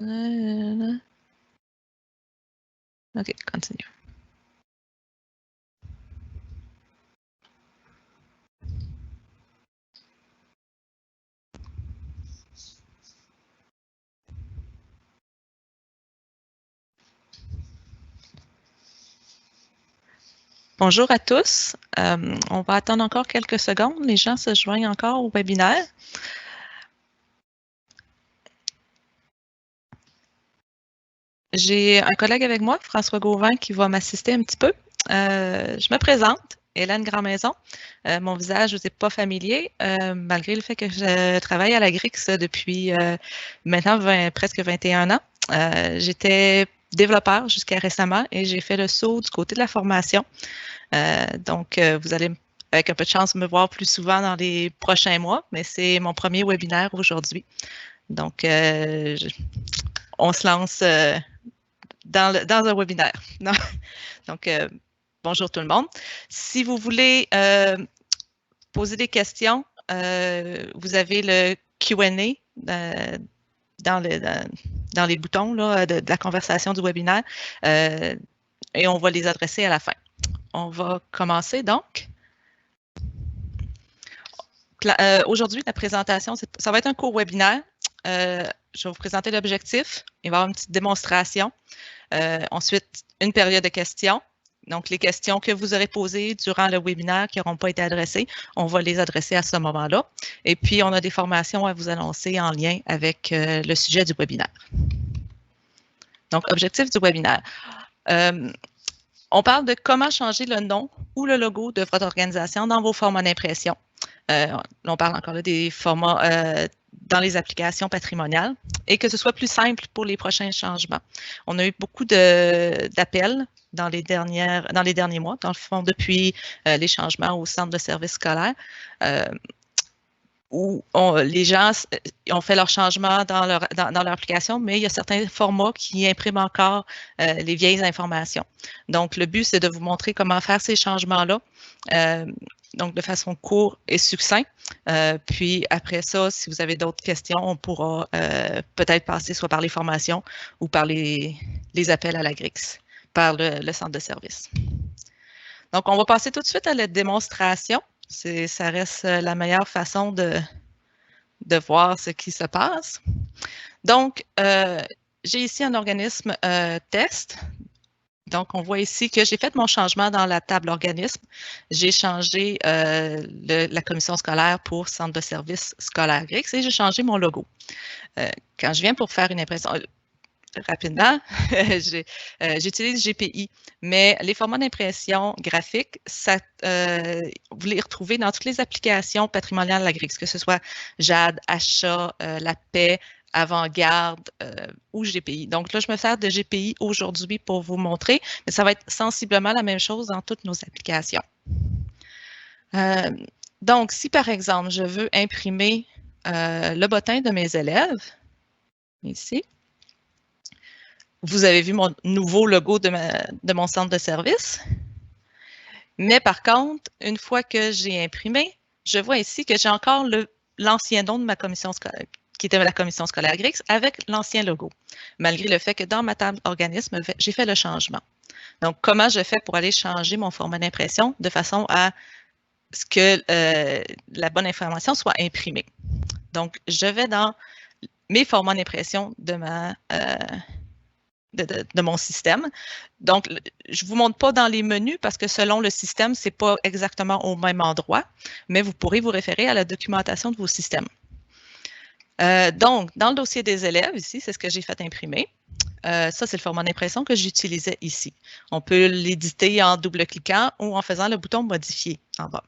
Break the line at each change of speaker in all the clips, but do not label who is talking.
OK, continue. Bonjour à tous. On va attendre encore quelques secondes. Les gens se joignent encore au webinaire. J'ai un collègue avec moi, François Gauvin, qui va m'assister un petit peu. Je me présente, Hélène Grandmaison. Mon visage ne vous est pas familier, malgré le fait que je travaille à la GRIX depuis maintenant presque 21 ans. J'étais développeur jusqu'à récemment et j'ai fait le saut du côté de la formation. Donc, vous allez, avec un peu de chance, me voir plus souvent dans les prochains mois, mais c'est mon premier webinaire aujourd'hui. Donc, on se lance dans un webinaire. Donc, bonjour tout le monde. Si vous voulez poser des questions, vous avez le Q&A dans les boutons là, de la conversation du webinaire et on va les adresser à la fin. On va commencer donc. Aujourd'hui, la présentation, ça va être un court webinaire. Je vais vous présenter l'objectif. Il va y avoir une petite démonstration. Ensuite, une période de questions. Donc, les questions que vous aurez posées durant le webinaire qui n'auront pas été adressées, on va les adresser à ce moment-là. Et puis, on a des formations à vous annoncer en lien avec le sujet du webinaire. Donc, objectif du webinaire. On parle de comment changer le nom ou le logo de votre organisation dans vos formats d'impression. On parle encore là des formats dans les applications patrimoniales et que ce soit plus simple pour les prochains changements. On a eu beaucoup d'appels dans les derniers mois, dans le fond, depuis les changements au centre de services scolaires, où les gens ont fait leurs changements dans leur application, mais il y a certains formats qui impriment encore les vieilles informations. Donc, le but, c'est de vous montrer comment faire ces changements-là. Donc, de façon courte et succincte. Puis, après ça, si vous avez d'autres questions, on pourra peut-être passer soit par les formations ou par les appels à la GRIX, par le centre de service. Donc, on va passer tout de suite à la démonstration. Ça reste la meilleure façon de voir ce qui se passe. Donc, j'ai ici un organisme test. Donc, on voit ici que j'ai fait mon changement dans la table organisme. J'ai changé la commission scolaire pour centre de service scolaire GRIX et j'ai changé mon logo. Quand je viens pour faire une impression, rapidement, j'utilise GPI, mais les formats d'impression graphique, vous les retrouvez dans toutes les applications patrimoniales de la GRIX, que ce soit JAD, Achat, La Paix, Avant-Garde ou GPI. Donc là, je me sers de GPI aujourd'hui pour vous montrer, mais ça va être sensiblement la même chose dans toutes nos applications. Donc, si par exemple, je veux imprimer le bottin de mes élèves, ici, vous avez vu mon nouveau logo de mon centre de service. Mais par contre, une fois que j'ai imprimé, je vois ici que j'ai encore l'ancien nom de ma commission scolaire, qui était la commission scolaire GRIX, avec l'ancien logo, malgré le fait que dans ma table organisme, j'ai fait le changement. Donc, comment je fais pour aller changer mon format d'impression de façon à ce que la bonne information soit imprimée? Donc, je vais dans mes formats d'impression de mon système. Donc, je ne vous montre pas dans les menus parce que selon le système, ce n'est pas exactement au même endroit, mais vous pourrez vous référer à la documentation de vos systèmes. Donc, dans le dossier des élèves, ici, c'est ce que j'ai fait imprimer. Ça, c'est le format d'impression que j'utilisais ici. On peut l'éditer en double-cliquant ou en faisant le bouton « Modifier » en bas.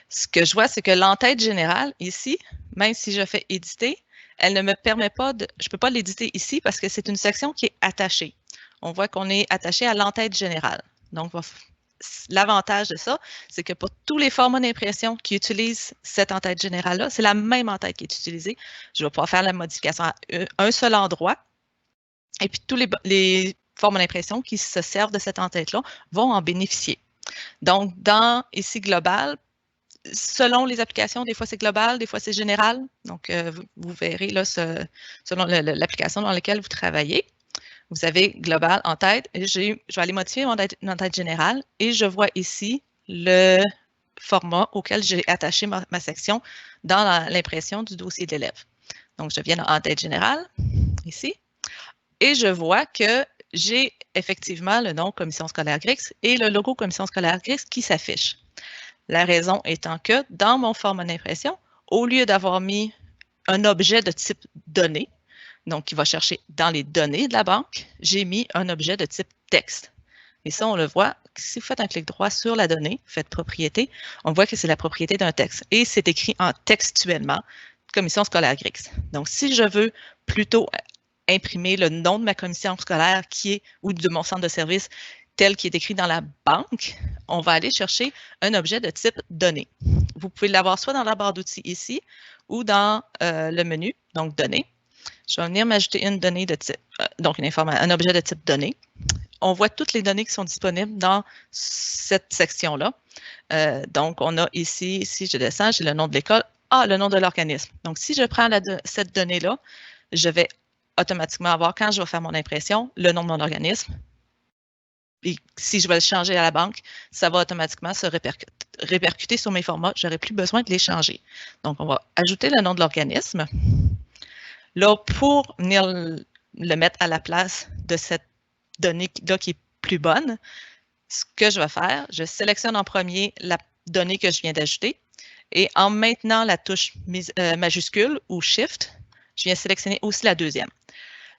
Ce que je vois, c'est que l'entête générale, ici, même si je fais « Éditer », elle ne me permet pas je ne peux pas l'éditer ici parce que c'est une section qui est attachée. On voit qu'on est attaché à l'entête générale. Donc, l'avantage de ça, c'est que pour tous les formats d'impression qui utilisent cette entête générale-là, c'est la même entête qui est utilisée. Je vais pouvoir faire la modification à un seul endroit. Et puis, tous les formats d'impression qui se servent de cette entête-là vont en bénéficier. Donc, dans ici Global, selon les applications, des fois c'est global, des fois c'est général. Donc, vous verrez là, selon l'application dans laquelle vous travaillez. Vous avez global en tête. Et je vais aller modifier mon tête générale et je vois ici le format auquel j'ai attaché ma section dans l'impression du dossier de l'élève. Donc, je viens en tête générale, ici, et je vois que j'ai effectivement le nom Commission scolaire GRIX et le logo Commission scolaire GRIX qui s'affiche. La raison étant que dans mon format d'impression, au lieu d'avoir mis un objet de type données, donc qui va chercher dans les données de la banque, j'ai mis un objet de type texte. Et ça, on le voit, si vous faites un clic droit sur la donnée, faites propriété, on voit que c'est la propriété d'un texte. Et c'est écrit en textuellement, Commission scolaire GRIX. Donc, si je veux plutôt imprimer le nom de ma commission scolaire ou de mon centre de service tel qui est écrit dans la banque, on va aller chercher un objet de type données. Vous pouvez l'avoir soit dans la barre d'outils ici ou dans le menu, donc données. Je vais venir m'ajouter une donnée de type, donc un objet de type données. On voit toutes les données qui sont disponibles dans cette section-là. Donc, on a ici, si je descends, j'ai le nom de l'école, le nom de l'organisme. Donc, si je prends cette donnée-là, je vais automatiquement avoir, quand je vais faire mon impression, le nom de mon organisme. Et si je vais le changer à la banque, ça va automatiquement se répercuter sur mes formats. Je n'aurai plus besoin de les changer. Donc, on va ajouter le nom de l'organisme. Là, pour venir le mettre à la place de cette donnée-là qui est plus bonne, ce que je vais faire, je sélectionne en premier la donnée que je viens d'ajouter et en maintenant la touche majuscule ou Shift, je viens sélectionner aussi la deuxième.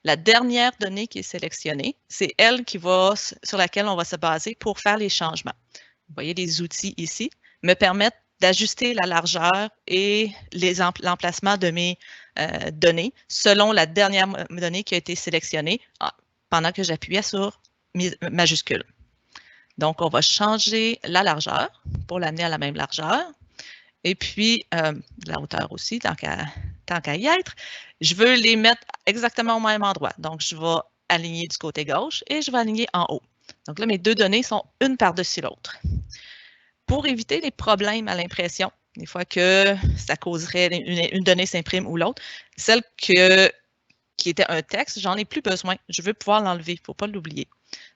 La dernière donnée qui est sélectionnée, c'est elle sur laquelle on va se baser pour faire les changements. Vous voyez, les outils ici me permettent d'ajuster la largeur et l'emplacement de mes données selon la dernière donnée qui a été sélectionnée pendant que j'appuyais sur majuscule. Donc, on va changer la largeur pour l'amener à la même largeur. Et puis, la hauteur aussi, tant qu'à y être. Je veux les mettre exactement au même endroit. Donc, je vais aligner du côté gauche et je vais aligner en haut. Donc là, mes deux données sont une par-dessus l'autre. Pour éviter les problèmes à l'impression, des fois que ça causerait une donnée s'imprime ou l'autre, celle qui était un texte, j'en ai plus besoin. Je veux pouvoir l'enlever, il ne faut pas l'oublier.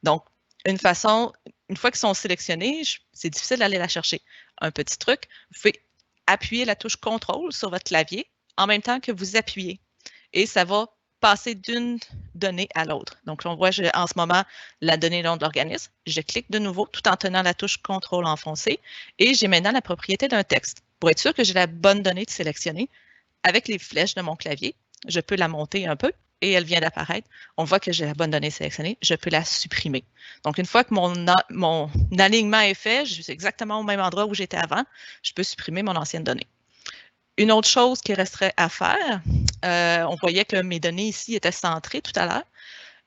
Donc, une fois qu'ils sont sélectionnés, c'est difficile d'aller la chercher. Un petit truc, vous pouvez appuyer la touche CTRL sur votre clavier en même temps que vous appuyez. Et ça va passer d'une donnée à l'autre. Donc, on voit en ce moment la donnée nom de l'organisme. Je clique de nouveau tout en tenant la touche CTRL enfoncée et j'ai maintenant la propriété d'un texte. Pour être sûr que j'ai la bonne donnée de sélectionner, avec les flèches de mon clavier, je peux la monter un peu et elle vient d'apparaître. On voit que j'ai la bonne donnée sélectionnée, je peux la supprimer. Donc, une fois que mon alignement est fait, je suis exactement au même endroit où j'étais avant, je peux supprimer mon ancienne donnée. Une autre chose qui resterait à faire, on voyait que mes données ici étaient centrées tout à l'heure.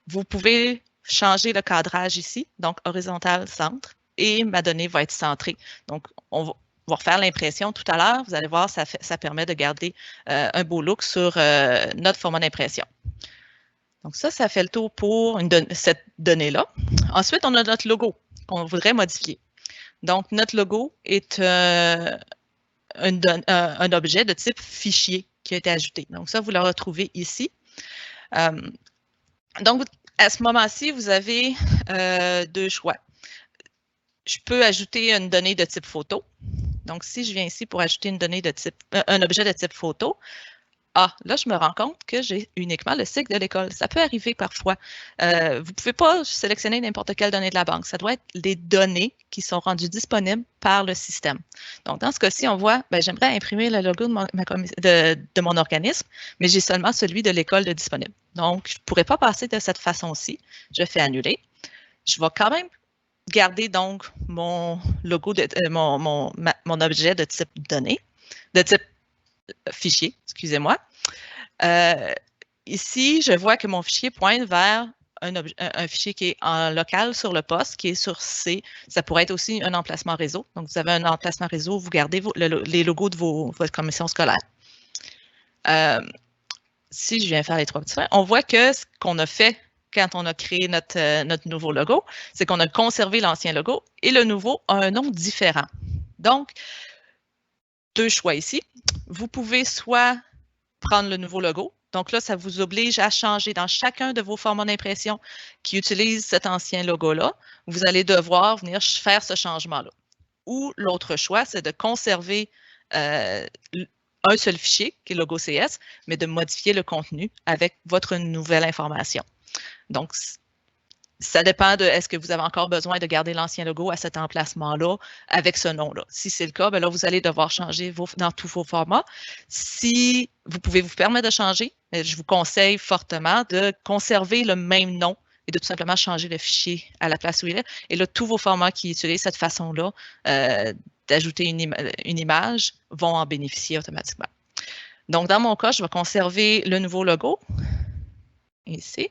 Vous pouvez changer le cadrage ici, donc horizontal centre, et ma donnée va être centrée. Donc, on va refaire l'impression tout à l'heure. Vous allez voir, ça permet de garder un beau look sur notre format d'impression. Donc ça fait le tour pour cette donnée-là. Ensuite, on a notre logo qu'on voudrait modifier. Donc, notre logo est un objet de type fichier qui a été ajouté. Donc ça, vous le retrouvez ici. Donc, à ce moment-ci, vous avez deux choix. Je peux ajouter une donnée de type photo. Donc, si je viens ici pour ajouter une donnée de type, un objet de type photo, là, je me rends compte que j'ai uniquement le cycle de l'école. Ça peut arriver parfois. Vous ne pouvez pas sélectionner n'importe quelle donnée de la banque. Ça doit être les données qui sont rendues disponibles par le système. Donc, dans ce cas-ci, on voit, j'aimerais imprimer le logo de mon organisme, mais j'ai seulement celui de l'école de disponible. Donc, je ne pourrais pas passer de cette façon-ci. Je fais annuler. Je vais quand même garder donc mon logo, mon objet de type données, de type fichier, excusez-moi. Ici, je vois que mon fichier pointe vers un fichier qui est en local sur le poste, qui est sur C. Ça pourrait être aussi un emplacement réseau. Donc, vous avez un emplacement réseau, vous gardez les logos de votre commission scolaire. Si je viens faire les trois petits traits, on voit que ce qu'on a fait quand on a créé notre nouveau logo, c'est qu'on a conservé l'ancien logo et le nouveau a un nom différent. Donc, deux choix ici. Vous pouvez soit prendre le nouveau logo. Donc là, ça vous oblige à changer dans chacun de vos formats d'impression qui utilisent cet ancien logo-là. Vous allez devoir venir faire ce changement-là. Ou l'autre choix, c'est de conserver un seul fichier, qui est logo CS, mais de modifier le contenu avec votre nouvelle information. Donc, ça dépend de est-ce que vous avez encore besoin de garder l'ancien logo à cet emplacement-là avec ce nom-là. Si c'est le cas, bien là, vous allez devoir changer dans tous vos formats. Si vous pouvez vous permettre de changer, je vous conseille fortement de conserver le même nom et de tout simplement changer le fichier à la place où il est. Et là, tous vos formats qui utilisent cette façon-là d'ajouter une image vont en bénéficier automatiquement. Donc, dans mon cas, je vais conserver le nouveau logo ici.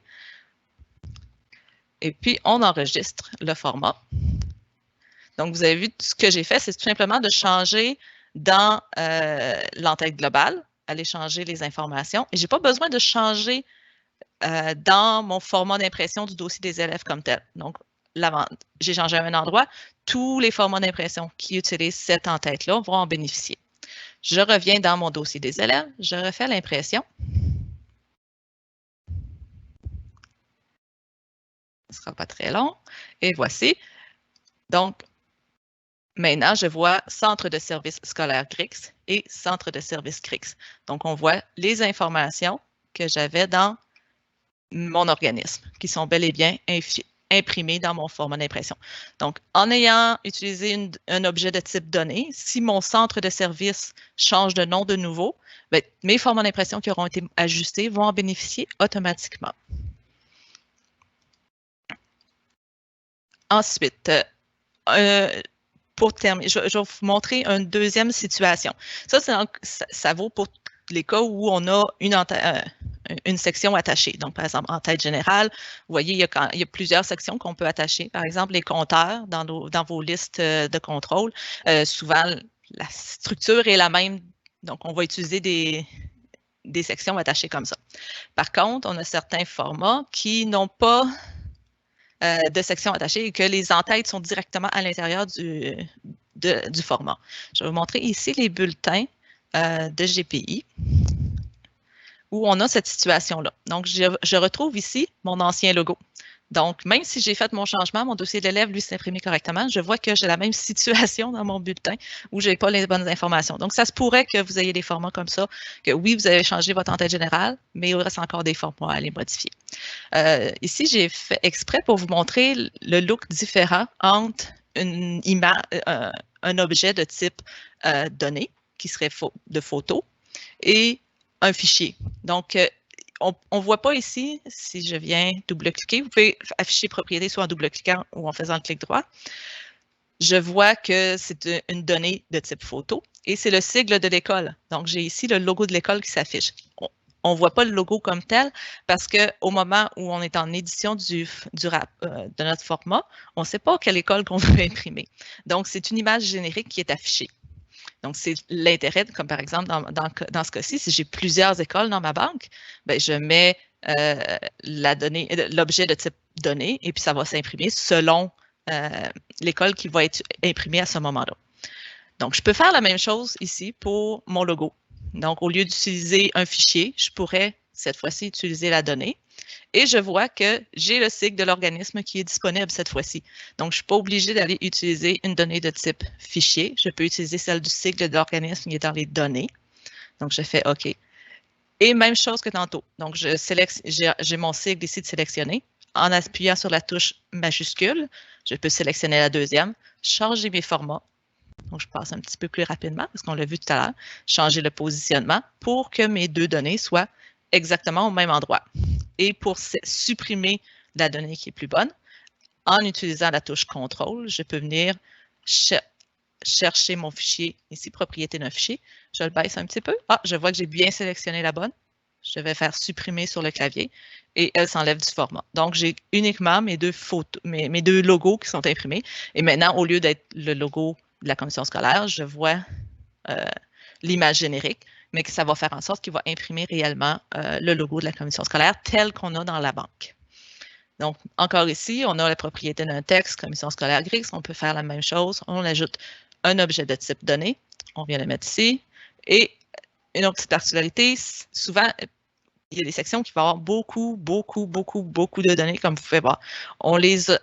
Et puis, on enregistre le format. Donc, vous avez vu, ce que j'ai fait, c'est tout simplement de changer dans l'entête globale, aller changer les informations. Et je n'ai pas besoin de changer dans mon format d'impression du dossier des élèves comme tel. Donc, j'ai changé à un endroit. Tous les formats d'impression qui utilisent cette entête-là vont en bénéficier. Je reviens dans mon dossier des élèves, je refais l'impression. Ce ne sera pas très long. Et voici. Donc, maintenant, je vois Centre de services scolaires CRIX et Centre de services CRIX. Donc, on voit les informations que j'avais dans mon organisme, qui sont bel et bien imprimées dans mon format d'impression. Donc, en ayant utilisé un objet de type données, si mon centre de service change de nom de nouveau, bien, mes formats d'impression qui auront été ajustés vont en bénéficier automatiquement. Ensuite, pour terminer, je vais vous montrer une deuxième situation. Ça vaut pour les cas où on a une section attachée. Donc, par exemple, en tête générale, vous voyez, il y a plusieurs sections qu'on peut attacher. Par exemple, les compteurs dans vos listes de contrôle. Souvent, la structure est la même. Donc, on va utiliser des sections attachées comme ça. Par contre, on a certains formats qui n'ont pas de sections attachées et que les entêtes sont directement à l'intérieur du format. Je vais vous montrer ici les bulletins de GPI où on a cette situation-là. Donc, je retrouve ici mon ancien logo. Donc, même si j'ai fait mon changement, mon dossier de l'élève, lui, s'est imprimé correctement, je vois que j'ai la même situation dans mon bulletin où je n'ai pas les bonnes informations. Donc, ça se pourrait que vous ayez des formats comme ça, que oui, vous avez changé votre entête générale, mais il reste encore des formats à les modifier. Ici, j'ai fait exprès pour vous montrer le look différent entre un objet de type données, qui serait de photo, et un fichier. Donc, on ne voit pas ici, si je viens double-cliquer, vous pouvez afficher propriété soit en double-cliquant ou en faisant le clic droit. Je vois que c'est une donnée de type photo et c'est le sigle de l'école. Donc, j'ai ici le logo de l'école qui s'affiche. On ne voit pas le logo comme tel parce qu'au moment où on est en édition de notre format, on ne sait pas quelle école qu'on veut imprimer. Donc, c'est une image générique qui est affichée. Donc, c'est l'intérêt, comme par exemple dans ce cas-ci, si j'ai plusieurs écoles dans ma banque, bien, je mets l'objet de type données et puis ça va s'imprimer selon l'école qui va être imprimée à ce moment-là. Donc, je peux faire la même chose ici pour mon logo. Donc, au lieu d'utiliser un fichier, je pourrais cette fois-ci utiliser la donnée. Et je vois que j'ai le sigle de l'organisme qui est disponible cette fois-ci. Donc, je ne suis pas obligée d'aller utiliser une donnée de type fichier. Je peux utiliser celle du sigle de l'organisme qui est dans les données. Donc, je fais OK. Et même chose que tantôt. Donc, j'ai mon sigle ici de sélectionner. En appuyant sur la touche majuscule, je peux sélectionner la deuxième, changer mes formats. Donc, je passe un petit peu plus rapidement parce qu'on l'a vu tout à l'heure. Changer le positionnement pour que mes deux données soient exactement au même endroit. Et pour supprimer la donnée qui est plus bonne, en utilisant la touche contrôle, je peux venir chercher mon fichier, ici, propriété d'un fichier. Je le baisse un petit peu. Ah, je vois que j'ai bien sélectionné la bonne. Je vais faire supprimer sur le clavier et elle s'enlève du format. Donc, j'ai uniquement mes deux logos qui sont imprimés. Et maintenant, au lieu d'être le logo de la commission scolaire, je vois l'image générique, mais que ça va faire en sorte qu'il va imprimer réellement le logo de la commission scolaire tel qu'on a dans la banque. Donc, encore ici, on a la propriété d'un texte, commission scolaire GRIX. On peut faire la même chose. On ajoute un objet de type données. On vient le mettre ici. Et une autre petite particularité, souvent, il y a des sections qui vont avoir beaucoup de données, comme vous pouvez voir. On essaie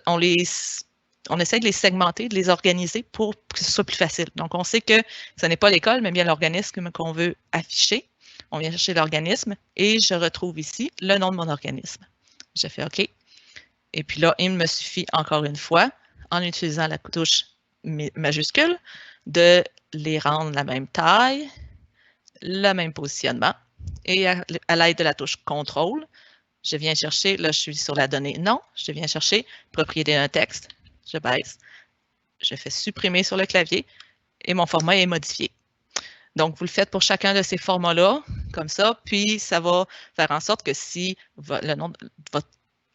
de les segmenter, de les organiser pour que ce soit plus facile. Donc, on sait que ce n'est pas l'école, mais bien l'organisme qu'on veut afficher. On vient chercher l'organisme et je retrouve ici le nom de mon organisme. Je fais OK. Et puis là, il me suffit encore une fois, en utilisant la touche majuscule, de les rendre la même taille, le même positionnement. Et à l'aide de la touche contrôle, je viens chercher, là je suis sur la donnée non, je viens chercher propriété d'un texte, je baisse, je fais supprimer sur le clavier et mon format est modifié. Donc, vous le faites pour chacun de ces formats-là, comme ça, puis ça va faire en sorte que si le nom de votre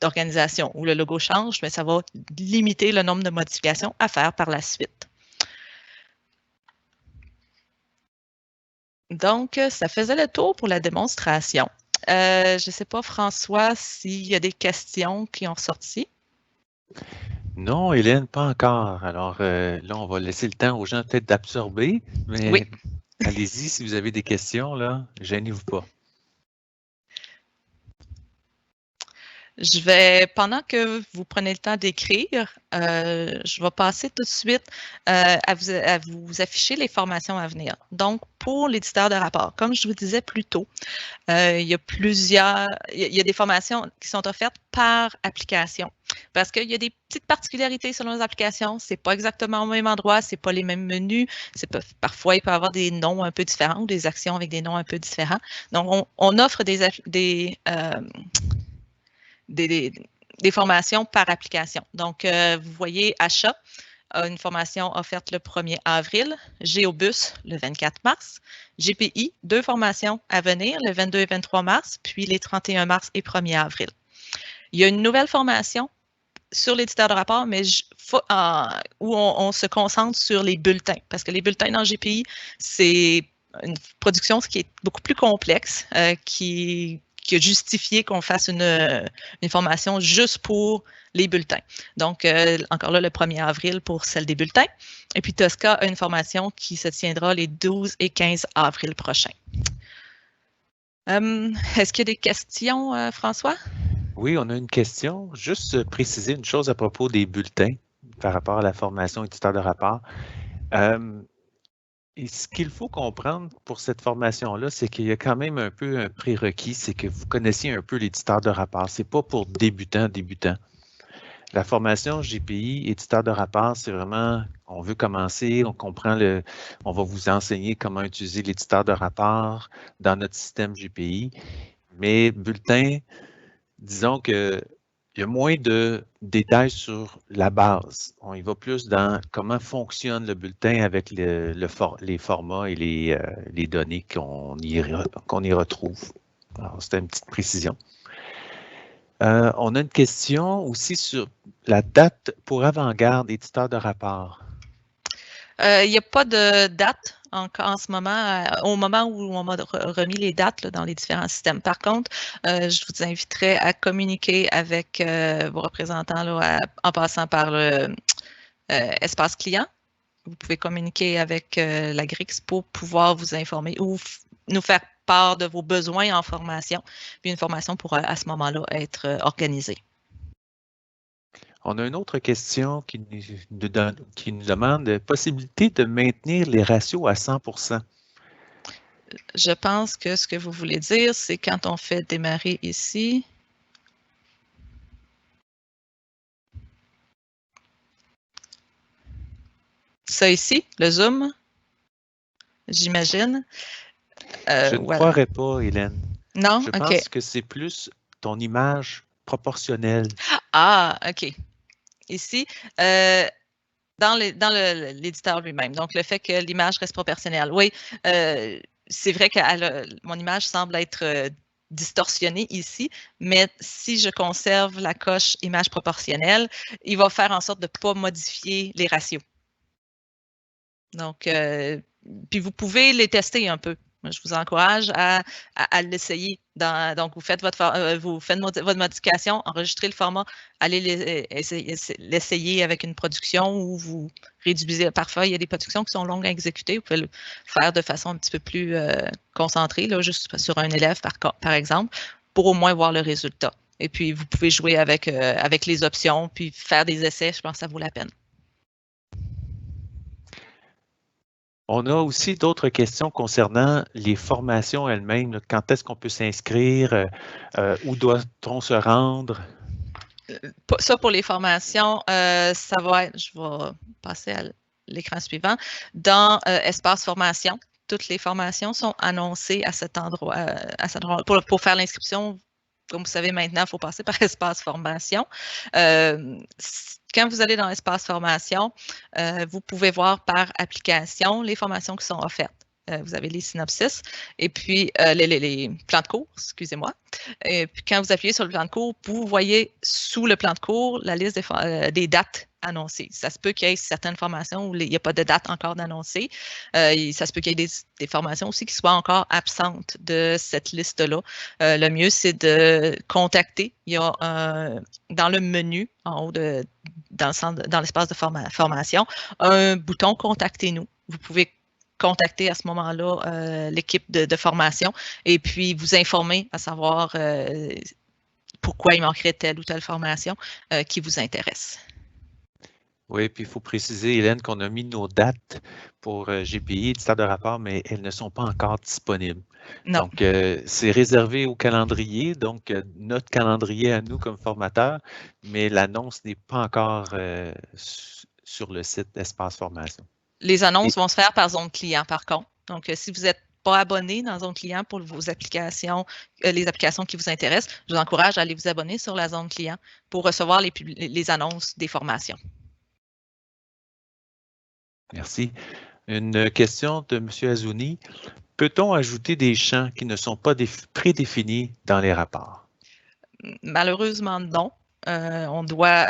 organisation ou le logo change, mais ça va limiter le nombre de modifications à faire par la suite. Donc, ça faisait le tour pour la démonstration. Je ne sais pas, François, s'il y a des questions qui ont sorti.
Non, Hélène, pas encore. Alors là, on va laisser le temps aux gens peut-être d'absorber, mais
oui.
Allez-y si vous avez des questions, là, gênez-vous pas.
Je vais, pendant que vous prenez le temps d'écrire, je vais passer tout de suite à vous afficher les formations à venir. Donc, pour l'éditeur de rapport, comme je vous disais plus tôt, il y a des formations qui sont offertes par application. Parce qu'il y a des petites particularités selon les applications. Ce n'est pas exactement au même endroit, ce n'est pas les mêmes menus. Parfois, il peut y avoir des noms un peu différents ou des actions avec des noms un peu différents. Donc, on offre des formations par application. Donc, vous voyez, Achat a une formation offerte le 1er avril, Géobus le 24 mars, GPI, 2 formations à venir, le 22 et 23 mars, puis les 31 mars et 1er avril. Il y a une nouvelle formation sur l'éditeur de rapport, mais où on se concentre sur les bulletins, parce que les bulletins dans GPI, c'est une production qui est beaucoup plus complexe, qui a justifié qu'on fasse une formation juste pour les bulletins. Donc, encore là, le 1er avril pour celle des bulletins. Et puis, Tosca a une formation qui se tiendra les 12 et 15 avril prochains. Est-ce qu'il y a des questions, François?
Oui, on a une question. Juste préciser une chose à propos des bulletins par rapport à la formation éditeur de rapport. Et ce qu'il faut comprendre pour cette formation-là, c'est qu'il y a quand même un peu un prérequis, c'est que vous connaissiez un peu l'éditeur de rapport. Ce n'est pas pour débutants. La formation GPI, éditeur de rapport, c'est vraiment, on veut commencer, on va vous enseigner comment utiliser l'éditeur de rapport dans notre système GPI. Mais bulletin, disons qu'il y a moins de détails sur la base. On y va plus dans comment fonctionne le bulletin avec les formats et les données qu'on y retrouve. Alors, c'était une petite précision. On a une question aussi sur la date pour Avant-Garde, éditeur de rapport.
Il n'y a pas de date en ce moment, au moment où on m'a remis les dates là, dans les différents systèmes. Par contre, je vous inviterai à communiquer avec vos représentants là, en passant par le espace client. Vous pouvez communiquer avec la GRIX pour pouvoir vous informer ou nous faire part de vos besoins en formation. Puis une formation pourra à ce moment-là être organisée.
On a une autre question qui nous demande la possibilité de maintenir les ratios à 100%.
Je pense que ce que vous voulez dire, c'est quand on fait démarrer ici. Ça ici, le zoom, j'imagine.
Je ne croirais pas, Hélène.
Non?
Je pense que c'est plus ton image proportionnelle.
Ah, OK. Ici, dans l'éditeur lui-même. Donc, le fait que l'image reste proportionnelle. Oui, c'est vrai que mon image semble être distorsionnée ici, mais si je conserve la coche image proportionnelle, il va faire en sorte de ne pas modifier les ratios. Donc, puis vous pouvez les tester un peu. Je vous encourage à l'essayer. Donc, vous faites votre modification, enregistrez le format, allez l'essayer avec une production où vous réduisez. Parfois, il y a des productions qui sont longues à exécuter. Vous pouvez le faire de façon un petit peu plus concentrée, là, juste sur un élève, par exemple, pour au moins voir le résultat. Et puis, vous pouvez jouer avec les options, puis faire des essais. Je pense que ça vaut la peine.
On a aussi d'autres questions concernant les formations elles-mêmes. Quand est-ce qu'on peut s'inscrire? Où doit-on se rendre?
Ça, pour les formations, ça va être, je vais passer à l'écran suivant. Dans Espace Formation, toutes les formations sont annoncées à cet endroit. Pour faire l'inscription, comme vous savez maintenant, il faut passer par Espace Formation. Quand vous allez dans Espace Formation, vous pouvez voir par application les formations qui sont offertes. Vous avez les synopsis et puis les plans de cours, excusez-moi. Et puis quand vous appuyez sur le plan de cours, vous voyez sous le plan de cours la liste des dates annoncées. Ça se peut qu'il y ait certaines formations où il n'y a pas de date encore d'annoncer. Ça se peut qu'il y ait des formations aussi qui soient encore absentes de cette liste-là. Le mieux, c'est de contacter. Il y a dans le menu, en haut dans l'espace de formation, un bouton « Contactez-nous ». Vous pouvez contacter à ce moment-là l'équipe de formation et puis vous informer à savoir pourquoi il manquerait telle ou telle formation qui vous intéresse.
Oui, puis il faut préciser, Hélène, qu'on a mis nos dates pour GPI, éditeur de rapport, mais elles ne sont pas encore disponibles.
Non.
Donc, c'est réservé au calendrier, donc notre calendrier à nous comme formateurs, mais l'annonce n'est pas encore sur le site Espace Formation.
Les annonces vont se faire par zone client, par contre. Donc, si vous n'êtes pas abonné dans zone client pour vos applications, les applications qui vous intéressent, je vous encourage à aller vous abonner sur la zone client pour recevoir les annonces des formations.
Merci. Une question de M. Azouni. Peut-on ajouter des champs qui ne sont pas prédéfinis dans les rapports?
Malheureusement, non. On doit...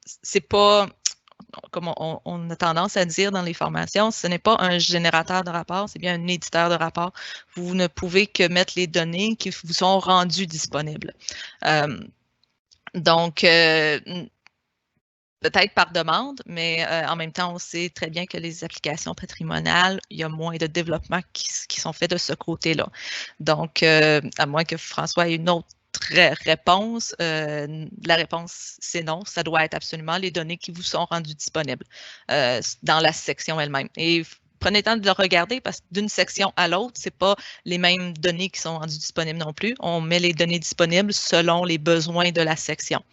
c'est pas... Comme on a tendance à dire dans les formations, ce n'est pas un générateur de rapport, c'est bien un éditeur de rapport. Vous ne pouvez que mettre les données qui vous sont rendues disponibles. Donc, peut-être par demande, mais en même temps, on sait très bien que les applications patrimoniales, il y a moins de développement qui sont faits de ce côté-là. Donc, à moins que François ait une autre réponse, la réponse, c'est non. Ça doit être absolument les données qui vous sont rendues disponibles dans la section elle-même. Et prenez le temps de le regarder parce que d'une section à l'autre, ce n'est pas les mêmes données qui sont rendues disponibles non plus. On met les données disponibles selon les besoins de la section.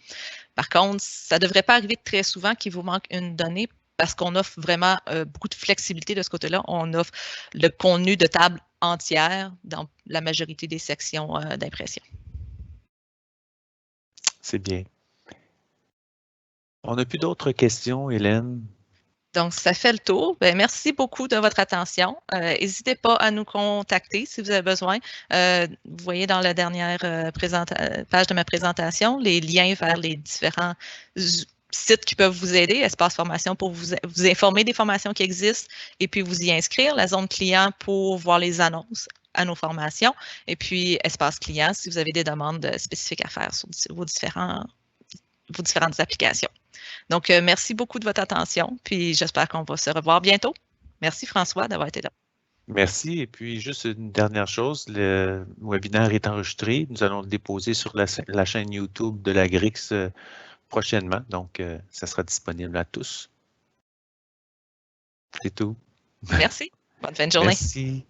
Par contre, ça ne devrait pas arriver très souvent qu'il vous manque une donnée parce qu'on offre vraiment beaucoup de flexibilité de ce côté-là. On offre le contenu de table entière dans la majorité des sections d'impression.
C'est bien. On n'a plus d'autres questions, Hélène?
Donc, ça fait le tour. Bien, merci beaucoup de votre attention. N'hésitez pas à nous contacter si vous avez besoin. Vous voyez dans la dernière page de ma présentation les liens vers les différents sites qui peuvent vous aider. Espace Formation pour vous informer des formations qui existent et puis vous y inscrire. La zone client pour voir les annonces à nos formations. Et puis, Espace Client si vous avez des demandes spécifiques à faire sur vos différentes applications. Donc, merci beaucoup de votre attention, puis j'espère qu'on va se revoir bientôt. Merci François d'avoir été là.
Merci. Et puis, juste une dernière chose, le webinaire est enregistré. Nous allons le déposer sur la chaîne YouTube de la GRIX prochainement. Donc, ça sera disponible à tous. C'est tout.
Merci. Bonne fin de journée.
Merci.